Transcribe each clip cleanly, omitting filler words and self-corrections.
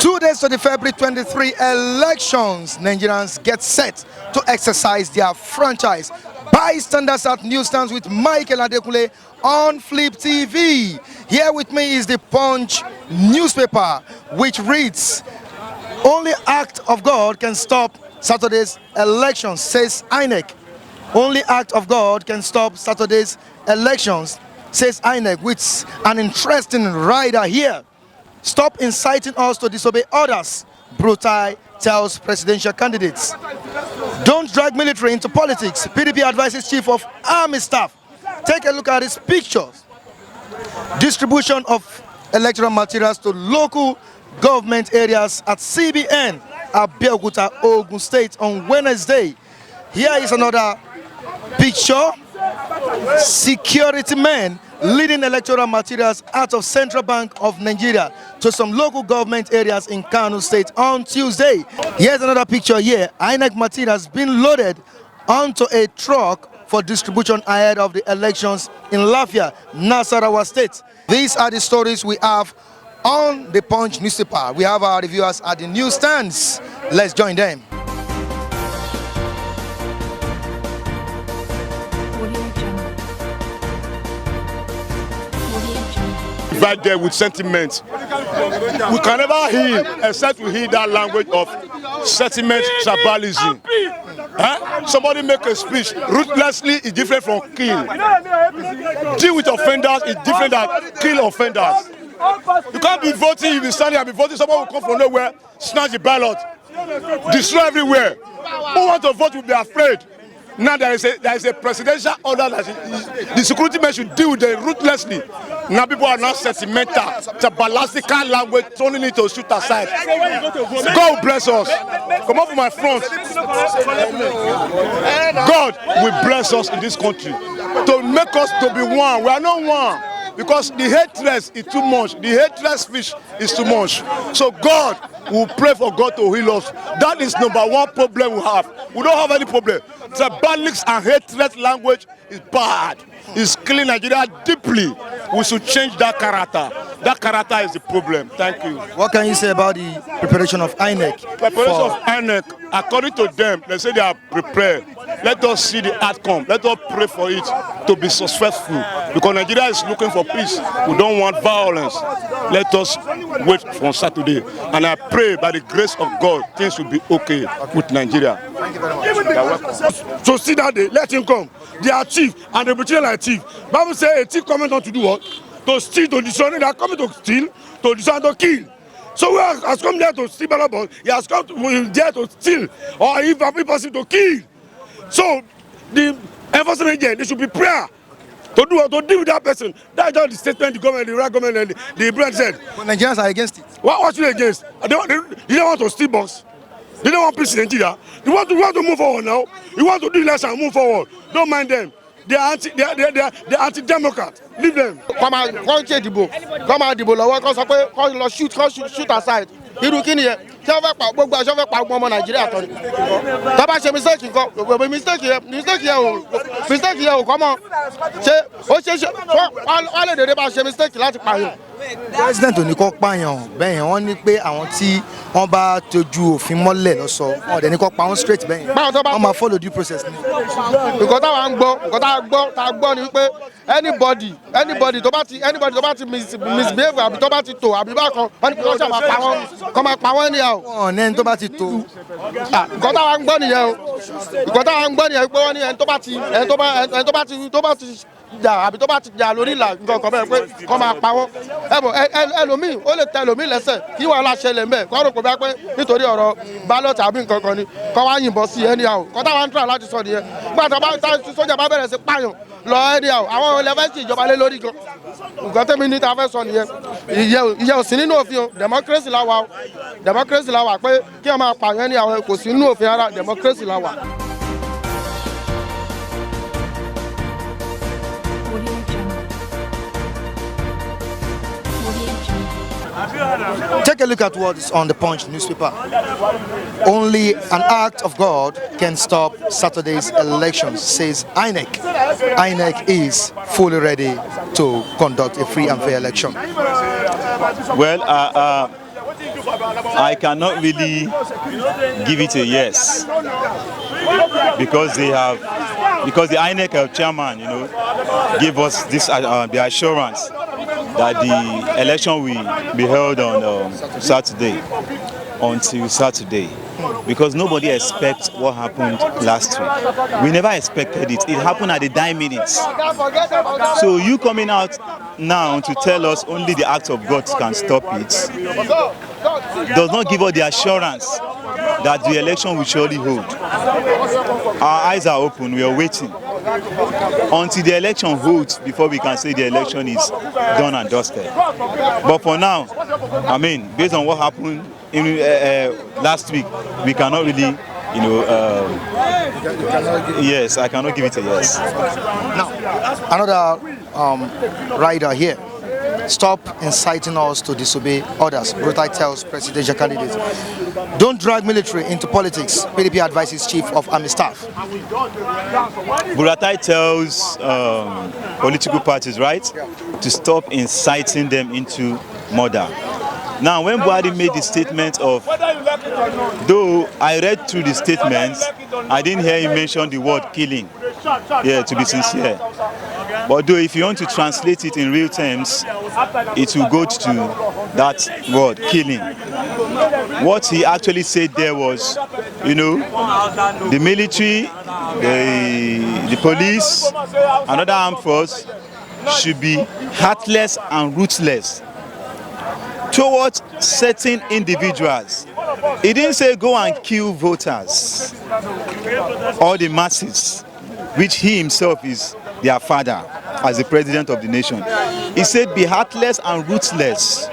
2 days to the February 23 elections, Nigerians get set to exercise their franchise. Bystanders at newsstands with Michael Adekule on Flip TV. Here with me is the Punch newspaper, which reads, "Only act of God can stop Saturday's elections," says Inec. Only act of God can stop Saturday's elections, says Inec, with an interesting rider here. "Stop inciting us to disobey orders," Brutai tells presidential candidates. "Don't drag military into politics," PDP advises Chief of Army Staff. Take a look at these pictures. Distribution of electoral materials to local government areas at CBN Abeokuta, Ogun State on Wednesday. Here is another picture. Security men leading electoral materials out of Central Bank of Nigeria to some local government areas in Kano State on Tuesday. Here's another picture here. Inec materials being loaded onto a truck for distribution ahead of the elections in Lafia, Nasarawa State. These are the stories we have on the Punch newspaper. We have our reviewers at the newsstands. Let's join them. Right there with sentiments. We can never heal except we hear that language of sentiment tribalism. Somebody make a speech ruthlessly is different from kill. Deal with offenders is different than kill offenders. You can't be voting, you be standing and be voting, someone will come from nowhere, snatch the ballot, destroy everywhere. Who want to vote will be afraid. Now there is a presidential order that the security men should deal with them ruthlessly. Now people are not sentimental, tribalistic language, turning it to shoot aside. God bless us. Come up from my front. God will bless us in this country to make us to be one. We are not one because the hatred is too much. The hatred speech is too much. So God will pray for God to heal us. That is number one problem we have. We don't have any problem. Tribalics and hatred language is bad. It's killing Nigeria deeply. We should change that character. That character is the problem. Thank you. What can you say about the preparation of Inec? Preparation of Inec, according to them, they say they are prepared. Let us see the outcome. Let us pray for it to be successful. Because Nigeria is looking for peace. We don't want violence. Let us wait for Saturday. And I pray by the grace of God, things will be okay with Nigeria. Thank you very much. So see that day, let him come. They are thief and they betray like thief. Bible says a thief coming on to do what? To steal, to destroy. They are coming to steal, to destroy, to kill. So we has come there to steal ballot. He has come there to steal, or if a person to kill. So the enforcement agent, they should be prayer to do to deal with that person. That's just the statement the government, the right government, and the brand said. But Nigerians are against it. What should they against? They don't want to steal box. They don't want peace in Nigeria. You want to move forward now. You want to do election and move forward. Don't mind them. They are anti-democrat. Leave them. Come out, come out, shoot aside. Irú kí nìyẹn tí wọ́n fẹ́ pa gbogbo aṣọ fẹ́ pa ọmọ Nàìjíríà tán ni tó bá ṣe mistake nǹkan mistake yẹn ò kọ́ mọ́ ṣe ó ṣe wọ́n lè dédé bá ṣe mistake láti pààyàn. President ò ní kó pààyàn bẹ́ẹ̀ yẹn wọ́n ní pé àwọn tí wọ́n bá tọ́jú òfin mọ́lẹ̀ lọ́sọ wọn ò dẹ̀ ní kó pa wọ́n straight bẹ́ẹ̀ yẹn wọ́n máa follow due process ni. nǹkan táwa ń gbọ́ ni pé anybody tó bá ti misbehave àbí tó bá ti tò àbí bákan wọ́n ní kí wọ́n ṣàmà pa wọ́n kọ́ máa pa wọ́n ní à o. ọ̀nà ẹni tó bá ti tó. nǹkan táwa ń gbọ́ nìyẹn o nǹkan táwa ń gbọ́ nìyẹn pé wọ́n ní ẹni tó bá ti jà àbí tó bá ti jà lórí ìlà nǹkan kan bẹ́ẹ̀ pé kọ́ máa pa wọ́n. ẹlòmíì ó lè tẹ ẹlòmíì lẹ́sẹ̀ kí wàhálà ṣẹlẹ̀ mbẹ́ kọ́ rò pé bá pé nítorí ọ̀rọ̀ ballot àbí nǹkan kan ni kọ́ wá yìnbọn sí ẹni àwò kọ́ táwa ń try láti sọ nìyẹn nígbà tí sójà bá bẹ̀rẹ̀ sí pààyàn lọ ẹni àwò àwọn ẹlẹ́fẹ́ sì ìjọba lé lórí gan nǹkan tẹ́mi ní ta fẹ́ sọ nìyẹn ìyẹn ò sí nínú òfin o democracy la wà pé kí wọ́n máa pààyàn ẹni àwò kò sí nínú òfin ara democracy la wà. Take a look at what is on the Punch newspaper. Only an act of God can stop Saturday's elections, says Inec. Inec is fully ready to conduct a free and fair election. Well, I cannot really give it a yes because the Inec chairman, gave us this the assurance that the election will be held on Saturday until Saturday. Because nobody expects what happened last week. We never expected it. It happened at the dying minutes. So you coming out now to tell us only the act of God can stop it does not give us the assurance that the election will surely hold. Our eyes are open. We are waiting until the election holds before we can say the election is done and dusted. But for now, I mean, based on what happened in last week, we cannot really, yes, I cannot give it a yes. Now, another rider here. Stop inciting us to disobey orders. Brutai tells presidential candidates. Don't drag military into politics. PDP advises Chief of Army Staff. Buratai tells political parties, right, to stop inciting them into murder. Now, when Buhari made the statement of, though I read through the statements, I didn't hear him mention the word killing. Yeah, to be sincere. But though if you want to translate it in real terms, it will go to that word, killing. What he actually said there was, the military, the police, and other armed force should be heartless and ruthless towards certain individuals. He didn't say go and kill voters or the masses, which he himself is their father as the president of the nation. He said be heartless and ruthless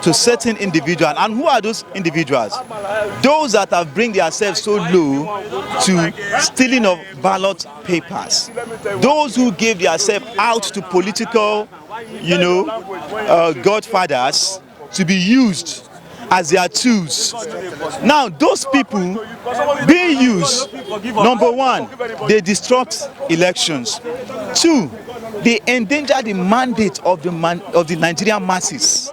to certain individuals. And who are those individuals? Those that have bring themselves so low to stealing of ballot papers. Those who gave themselves out to political, godfathers to be used as their tools. Now, those people being used, number one, they disrupt elections. Two, they endanger the mandate of the Nigerian masses.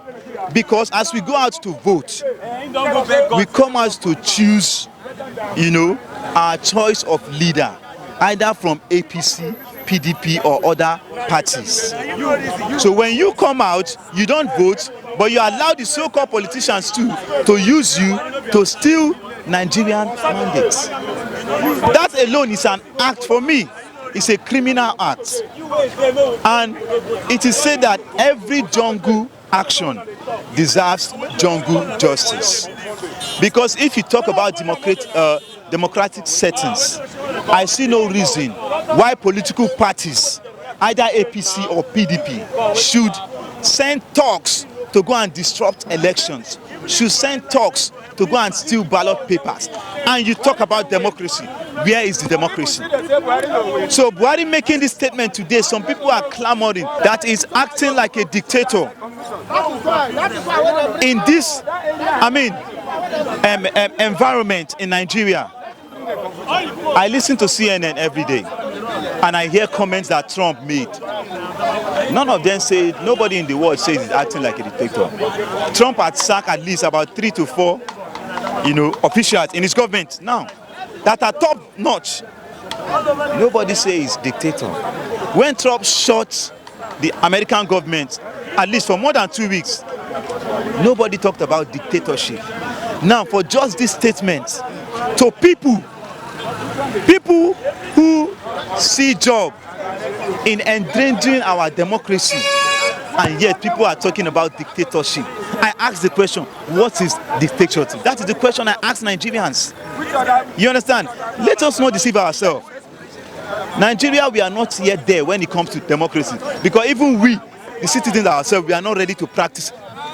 Because as we go out to vote, we come out to choose, our choice of leader, either from APC, PDP, or other parties. So when you come out, you don't vote, but you allow the so-called politicians to use you to steal Nigerian mandates. That alone is an act for me. It's a criminal act. And it is said that every jungle action deserves jungle justice. Because if you talk about democratic settings, I see no reason why political parties, either APC or PDP, should send talks to go and disrupt elections, should send talks to go and steal ballot papers. And you talk about democracy. Where is the democracy? So Buhari making this statement today, some people are clamoring that he's acting like a dictator. In this, environment in Nigeria, I listen to CNN every day and I hear comments that Trump made. None of them say, nobody in the world says he's acting like a dictator. Trump had sacked at least about 3 to 4, officials in his government now that are top notch. Nobody says he's dictator. When Trump shot the American government, at least for more than 2 weeks, nobody talked about dictatorship. Now, for just this statement to people who see job in endangering our democracy, and yet people are talking about dictatorship. I ask the question, what is dictatorship? That is the question I ask Nigerians. You understand? Let us not deceive ourselves. Nigeria, we are not yet there when it comes to democracy. Because even we, the citizens ourselves, we are not ready to practice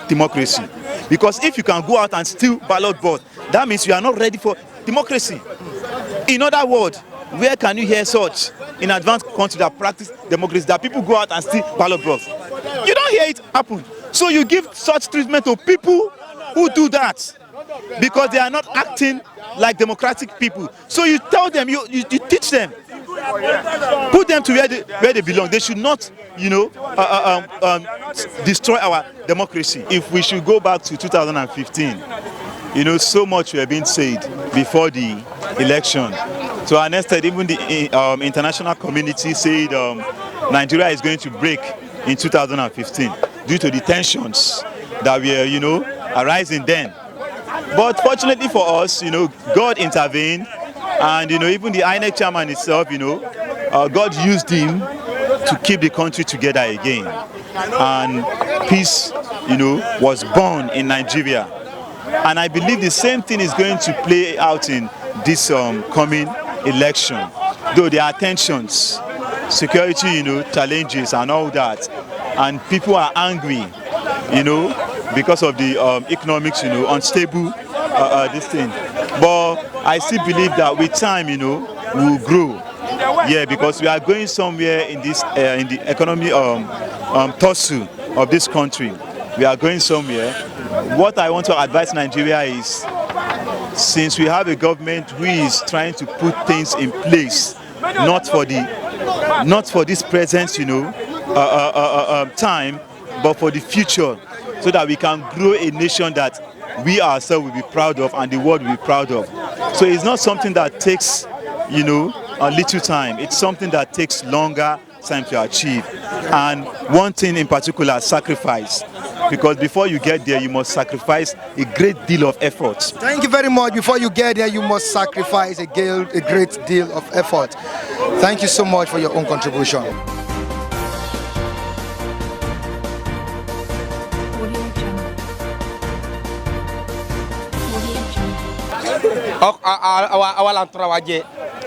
democracy. Because if you can go out and steal ballot board, that means you are not ready for democracy. In other words, where can you hear such in advanced countries that practice democracy, that people go out and steal ballot boards? You don't hear it happen. So you give such treatment to people who do that because they are not acting like democratic people. So you tell them, you teach them Put them to where they belong. They should not, destroy our democracy. If we should go back to 2015, so much were being said before the election. To an extent, even the international community said Nigeria is going to break in 2015 due to the tensions that were, arising then. But fortunately for us, God intervened, and even the Inec chairman itself, God used him to keep the country together again, and peace, was born in Nigeria. And I believe the same thing is going to play out in this coming election, though there are tensions, security, challenges and all that, and people are angry, because of the economics, unstable this thing. But I still believe that with time, we'll grow. Yeah, because we are going somewhere in this in the economy tussle of this country. We are going somewhere. What I want to advise Nigeria is, since we have a government who is trying to put things in place, not for this present, time, but for the future, so that we can grow a nation that we ourselves will be proud of and the world will be proud of. So it's not something that takes, a little time. It's something that takes longer time to achieve. And one thing in particular, sacrifice. Because before you get there, you must sacrifice a great deal of effort. Thank you very much. Before you get there, you must sacrifice a great deal of effort. Thank you so much for your own contribution. àwa là ń tọ́ra wa jẹ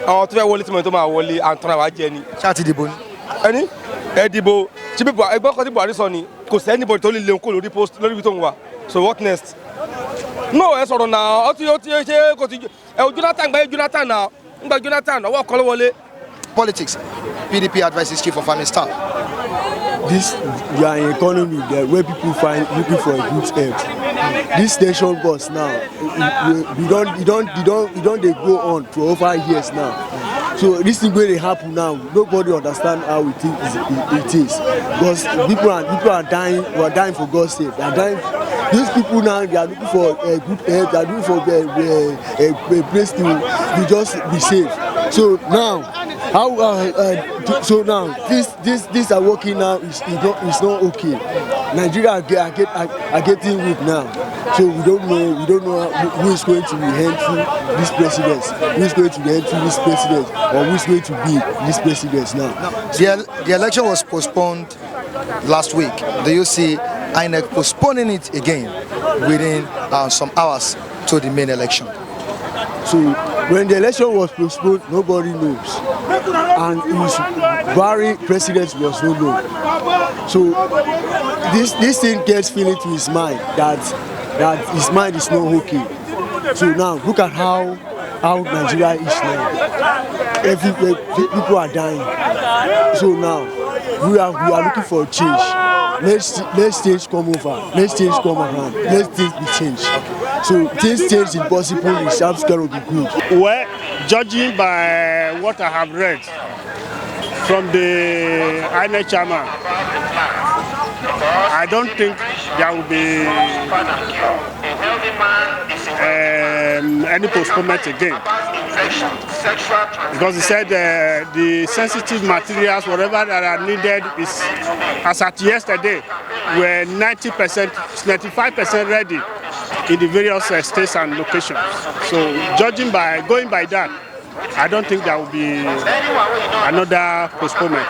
àwọn tó fẹ́ wọlé tí mo tó máa wọlé à ń tọ́ra wa jẹ ni. ṣáà ti dìbò ni. ẹni ẹ dìbò tí bí ẹgbẹ́ kan tí Buhari sọ ni kò sí anybody tó lè lè kó lórí post lórí ibi tó ń wà, so what next. no ẹ sọ̀rọ̀ náà ó ti ṣe kò ti Jonathan gba Jonathan náà ń gba Jonathan ọwọ́ kan ló wọlé. Politics. PDP advises Chief of Army Staff. This we are an economy there where people find looking for a good health. This station bus now, we don't they go on for over years now. So this thing going to happen now. Nobody understand how it is because people are dying. We are dying for God's sake. They are dying. These people now they are looking for a good health. They are looking for a place to just be safe. So now. So now this are working now is not okay. Nigeria are getting weak now. So we don't know who is going to be handling this president, who is going to be handling this president, or who is going to be this president now. The election was postponed last week. Do you see Inec postponing it again within some hours to the main election? So when the election was postponed, nobody knows. And his Buhari president was no known. So this thing gets feeling to his mind that his mind is not okay. So now look at how Nigeria is now. People are dying. So now we are looking for a change. Let's change come over. Let's change come around. Let's things be changed. So things change impossible is going to be good. Well, judging by what I have read from the Inec chairman, I don't think there will be any postponement again. Because he said the sensitive materials, whatever that are needed, is as at yesterday, were 90%, 95% ready in the various states and locations. So going by that, I don't think there will be another postponement.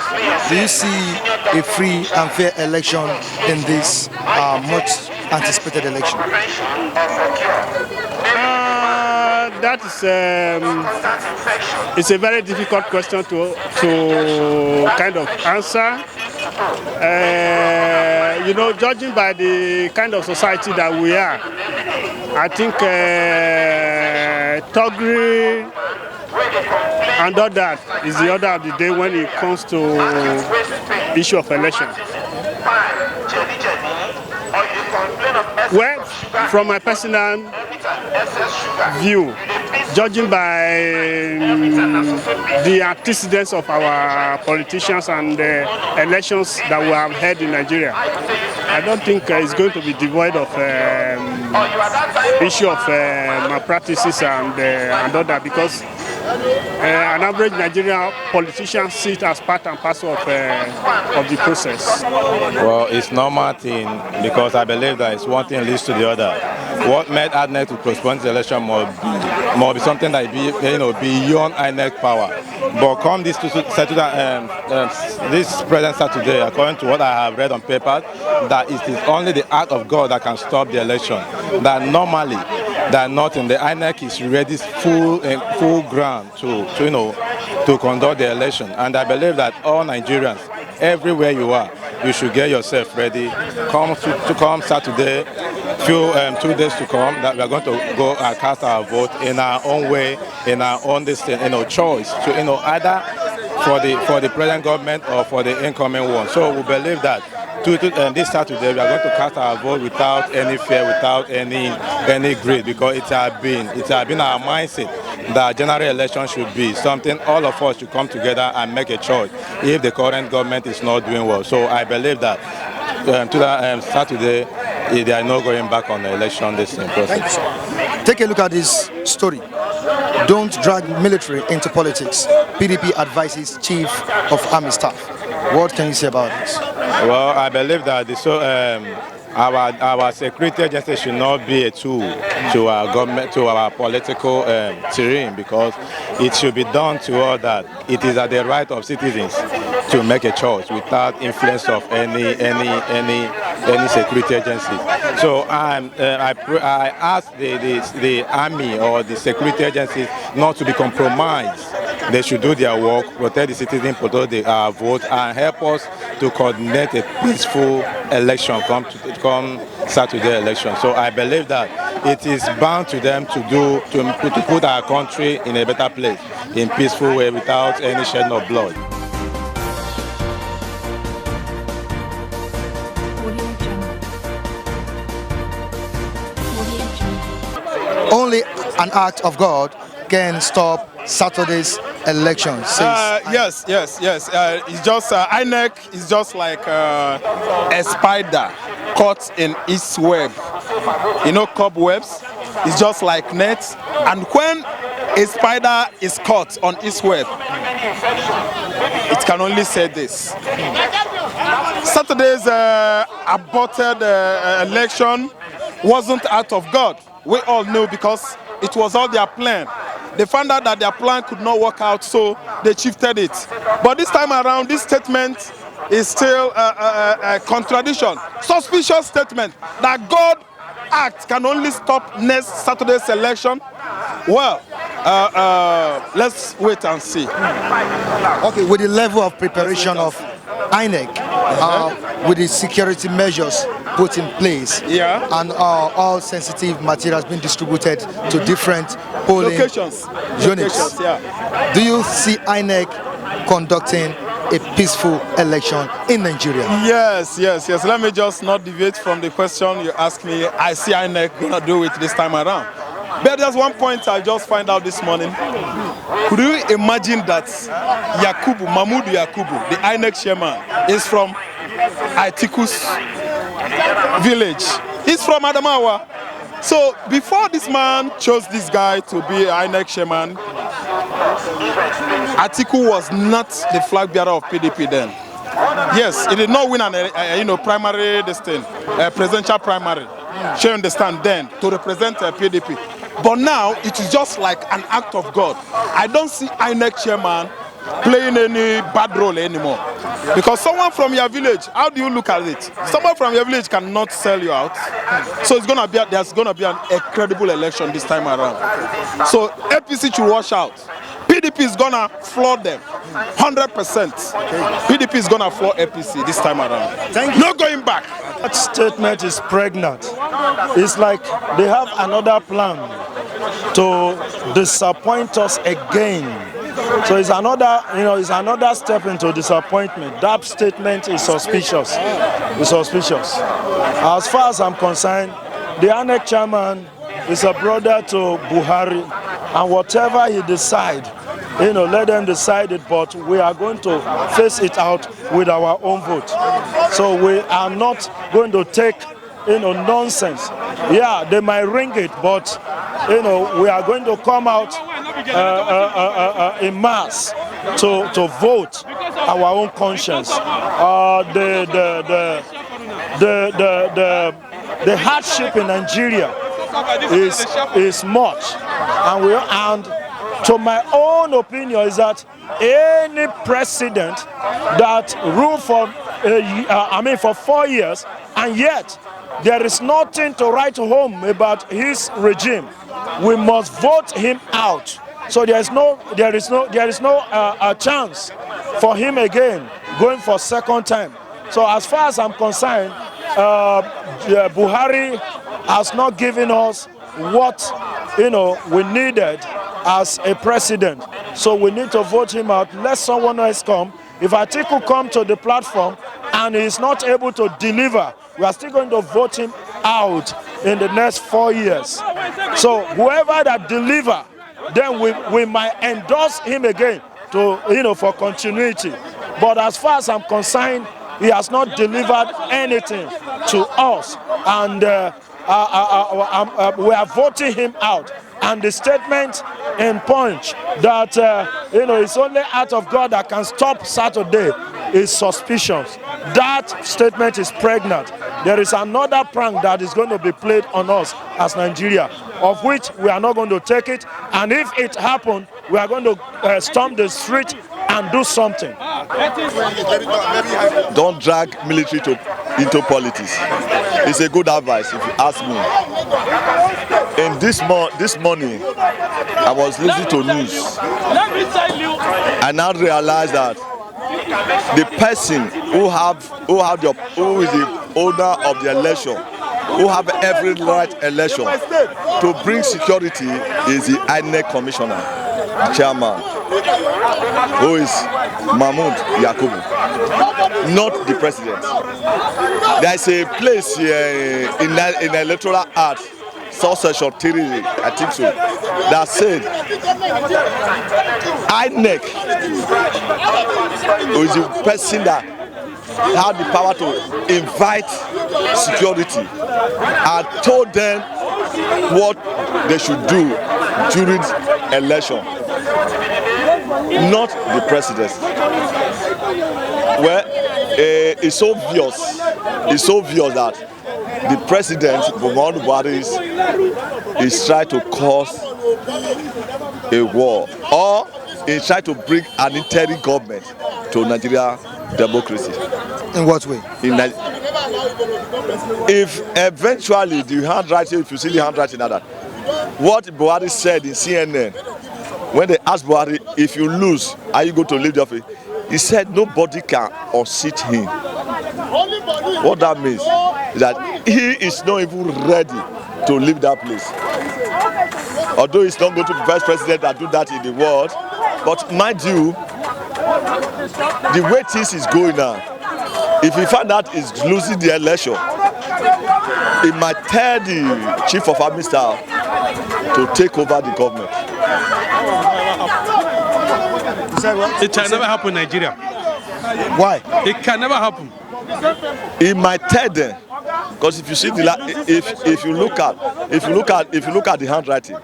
Do you see a free and fair election in this much anticipated election? That is it's a very difficult question to kind of answer. Judging by the kind of society that we are, I think thuggery and all that is the order of the day when it comes to issue of election. Well, from my personal view, Judging by the antecedents of our politicians and the elections that we have had in Nigeria, I don't think it's going to be devoid of issue of malpractices and all that, because an average Nigerian politician see it as part and parcel of the process. Well, it's normal thing, because I believe that it's one thing leads to the other. What made INEC to postpone the election more be something that be beyond INEC power. But come this this present Saturday, according to what I have read on paper, that it is only the act of God that can stop the election. That normally, that not in the INEC is ready full ground to conduct the election. And I believe that all Nigerians, everywhere you are, you should get yourself ready. Come Saturday, 2 days to come, that we are going to go and cast our vote in our own way, in our own choice to either for the present government or for the incoming one. So we believe that this Saturday we are going to cast our vote without any fear, without any greed, because it has been our mindset that general election should be something all of us should come together and make a choice if the current government is not doing well. So I believe that Saturday they are not going back on the election this process. Thank you, sir. Take a look at this story. Don't drag military into politics. PDP advises Chief of Army Staff. What can you say about this? Well, I believe that our security agency should not be a tool to our government, to our political terrain, because it should be done to all that. It is at the right of citizens to make a choice without influence of any security agencies. So I ask the army or the security agencies not to be compromised. They should do their work, protect the citizens, protect the vote, and help us to coordinate a peaceful election come Saturday election. So I believe that it is bound to them to put our country in a better place, in peaceful way, without any shedding of blood. Only an act of God can stop Saturday's election. Yes. It's just INEC is just like a spider caught in its web. You know, cobwebs. It's just like nets. And when a spider is caught on its web, it can only say this: Saturday's aborted election wasn't out of God. We all know, because it was all their plan. They found out that their plan could not work out, so they shifted it. But this time around, this statement is still a contradiction. Suspicious statement that God act can only stop next Saturday's election. Well, let's wait and see. Okay, with the level of preparation of INEC, with the security measures put in place, and all sensitive materials being distributed to different polling units, do you see INEC conducting a peaceful election in Nigeria? Yes. Let me just not deviate from the question you asked me. I see INEC gonna do it this time around. But there's one point I just find out this morning. Could you imagine that Mahmoud Yakubu, the INEC chairman, is from Atiku's village? He's from Adamawa. So before this man chose this guy to be INEC chairman, Atiku was not the flag bearer of PDP then. Yes, he did not win an primary presidential primary. Sure, understand, then to represent PDP. But now it is just like an act of God. I don't see INEC chairman playing any bad role anymore. Because someone from your village, how do you look at it? Someone from your village cannot sell you out. So there's gonna be a credible election this time around. So APC should watch out. PDP is gonna floor them 100%. PDP is gonna floor APC this time around. Thank you. No going back. That statement is pregnant. It's like they have another plan to disappoint us again. So it's another step into disappointment. That statement is suspicious. It's suspicious. As far as I'm concerned, the INEC chairman is a brother to Buhari. and whatever he decide, let them decide it, but we are going to face it out with our own vote. So we are not going to take nonsense. Yeah, they might ring it, but we are going to come out in mass to vote our own conscience. The hardship in Nigeria is much, and to my own opinion is that any president that ruled for for 4 years, and yet there is nothing to write home about his regime, we must vote him out. So there is no chance for him again going for second time. So as far as I'm concerned, Buhari has not given us what we needed as a president. So we need to vote him out. Let someone else come. If Atiku come to the platform and he is not able to deliver, we are still going to vote him out in the next 4 years. So whoever that deliver, then we might endorse him again to for continuity. But as far as I'm concerned, he has not delivered anything to us, and we are voting him out. And the statement in Punch that it's only act of God that can stop Saturday is suspicious. That statement is pregnant. There is another prank that is going to be played on us as Nigeria, of which we are not going to take it. And if it happens, we are going to storm the street and do something. Don't drag military into politics. It's a good advice if you ask me. In this morning, I was listening to news. I now realize that the person who is the owner of the election, who have every right election to bring security, is the Inec commissioner, the chairman, who is Mahmoud Yakubu, not the president. There is a place in electoral art, section 3, I think so, that said Inec is the person that had the power to invite security and told them what they should do during election, not the president. Well, it's obvious that the president, Muhammadu Buhari, is trying to cause a war, or is trying to bring an interim government to Nigeria democracy. In what way? If eventually the handwriting, if you see the handwriting of that, what Buhari said in CNN, when they asked Buhari, if you lose, are you going to leave the office? He said nobody can unseat him. What that means is that he is not even ready to leave that place. Although he's not going to be vice president and do that in the world, but mind you, the way things is going now, if he find out he's losing the election, he might tell the chief of army staff to take over the government. It can never happen in Nigeria. Why? It can never happen. He might tell them, because if you see if you look at the handwriting,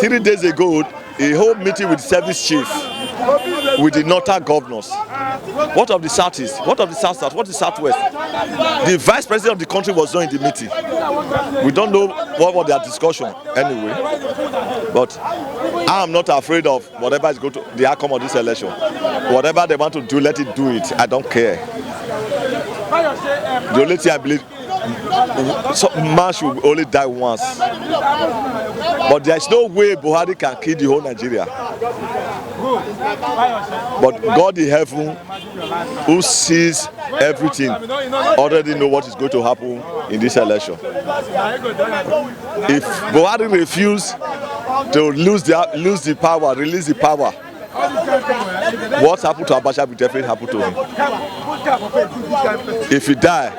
3 days ago, a whole meeting with the service chief, with the northern governors. What of the southeast? What of the south? What of the southwest? The vice president of the country was not in the meeting. We don't know what was their discussion anyway. But I am not afraid of whatever is going to the outcome of this election. Whatever they want to do, let it do it. I don't care. The only thing I believe, man should only die once. But there is no way Buhari can kill the whole Nigeria. But God in heaven, who sees everything, already know what is going to happen in this election. If Buhari refuses to release the power, what happened to Abacha will definitely happen to him. If he die,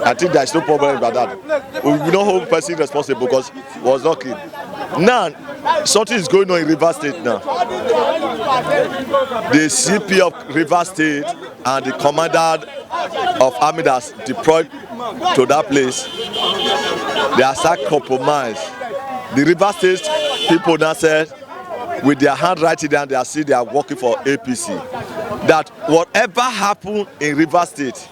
I think there is no problem about that. We will not hold the person responsible because he was not killed. Now, something is going on in Rivers State now. The CP of Rivers State and the commander of army that's deployed to that place, they are start compromise. The Rivers State people now said, with their handwriting down, they are working for APC. That whatever happened in Rivers State,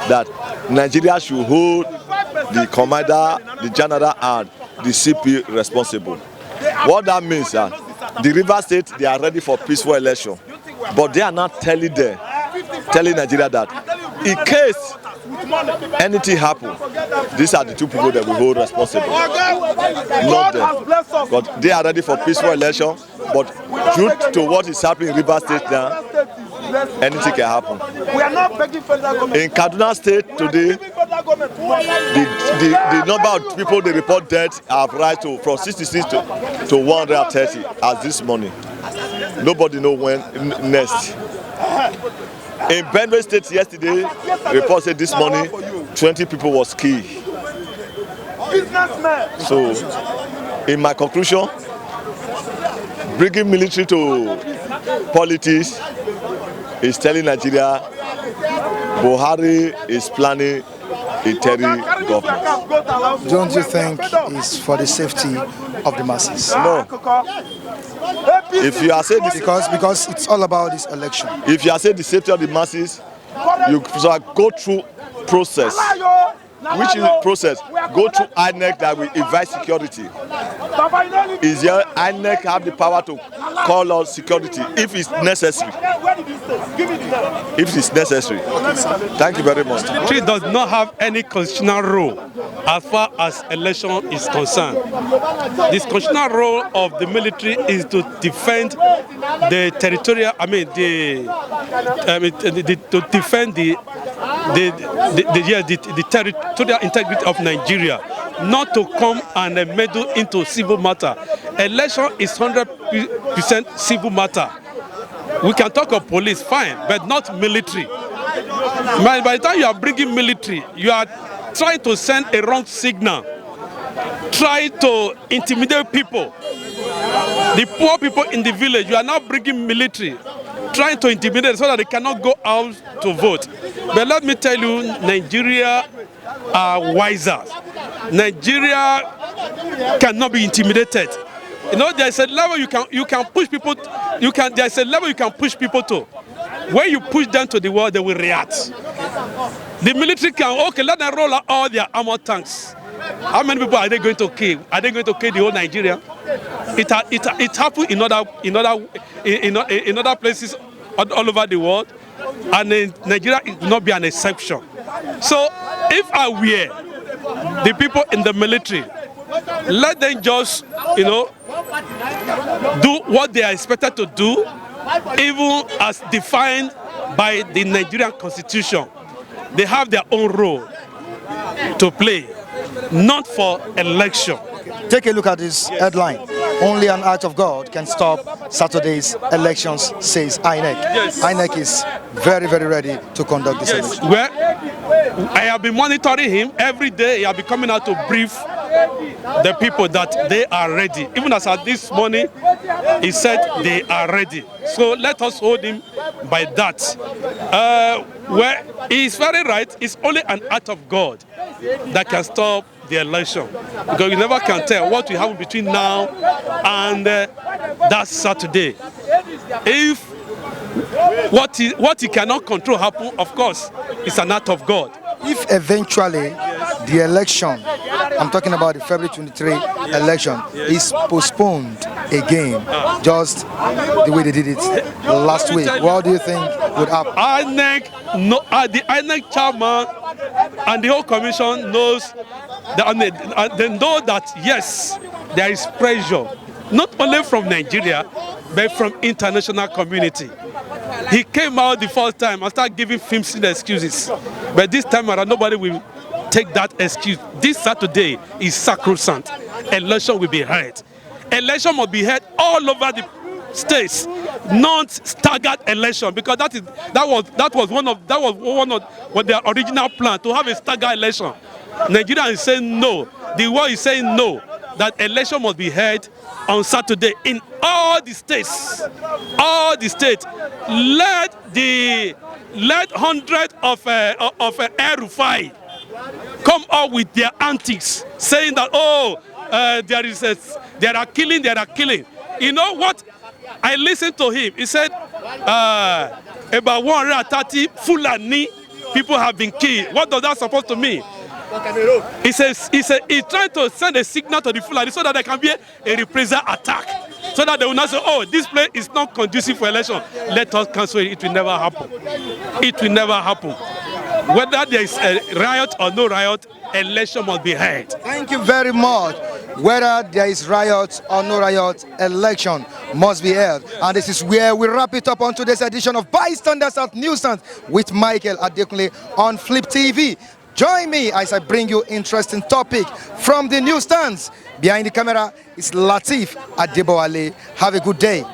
that Nigeria should hold the commander, the general, and the CP responsible. What that means, the Rivers State, they are ready for peaceful election, but they are not telling Nigeria that in case anything happen, these are the two people that will hold responsible, not them. But they are ready for peaceful election, but due to what is happening in Rivers State now, anything can happen. In Kaduna State today, the number of people they report dead have rise to from 66 to 130 as this morning. Nobody know when next. In Benue State yesterday, report said this morning 20 people was killed. So, in my conclusion, bringing military to politics is telling Nigeria Buhari is planning a terror government. Don't you think it's for the safety of the masses? No. If you are saying this, because it's all about this election. If you are saying the safety of the masses, you go through process. Which is the process? Go through Inec that will invite security. Is your Inec have the power to call out security if it's necessary? If it's necessary. Thank you very much. The military does not have any constitutional role as far as election is concerned. The constitutional role of the military is to defend the territorial, to defend the territorial integrity of Nigeria, not to come and meddle into civil matter. Election is 100% civil matter. We can talk of police, fine, but not military. By the time you are bringing military, you are trying to send a wrong signal, try to intimidate people. The poor people in the village, you are now bringing military, trying to intimidate so that they cannot go out to vote. But let me tell you, Nigeria are wiser. Nigeria cannot be intimidated. You know, there's a level you can push people. There's a level you can push people to. When you push them to the wall, they will react. The military can let them roll out all their armored tanks. How many people are they going to kill? Are they going to kill the whole Nigeria? It happened in other places all over the world, and Nigeria will not be an exception. So, if I were the people in the military, let them just, do what they are expected to do, even as defined by the Nigerian Constitution. They have their own role to play, not for election. Take a look at this headline. Only an act of God can stop Saturday's elections, says Inec. Yes. Inec is very, very ready to conduct this election. Well, I have been monitoring him every day. He has been coming out to brief the people that they are ready. Even as at this morning, he said they are ready. So let us hold him by that. Well, he is very right. It's only an act of God that can stop the election, because you never can tell what will happen between now and that Saturday. If what he cannot control happen, of course, it's an act of God. If eventually the election, I'm talking about the February 23 election, is postponed again, just the way they did it last week, what do you think would happen? The INEC chairman and the whole commission knows that, they know that yes, there is pressure, not only from Nigeria, but from international community. He came out the first time and started giving flimsy excuses, but this time around nobody will take that excuse. This Saturday is sacrosanct. Election will be held. Election must be held all over the states, not staggered election, because that was one of their original plan, to have a staggered election. Nigeria is saying no. The world is saying no. that election must be held on Saturday in all the states. All the states. Let hundreds of El-Rufai come up with their antics, saying that there are killing. You know what? I listened to him. He said about 130 Fulani people have been killed. What does that supposed to mean? He says he's trying to send a signal to the Fulani so that there can be a reprisal attack, so that they will not say, oh, this place is not conducive for election. Let us cancel it. It will never happen. It will never happen. Whether there is a riot or no riot, election must be held. Thank you very much. Whether there is riot or no riot, election must be held. And this is where we wrap it up on today's edition of Bystanders at Newsstand with Michael Adekunle on Flip TV. Join me as I bring you interesting topic from the newsstands. Behind the camera is Latif Adebowale. Have a good day.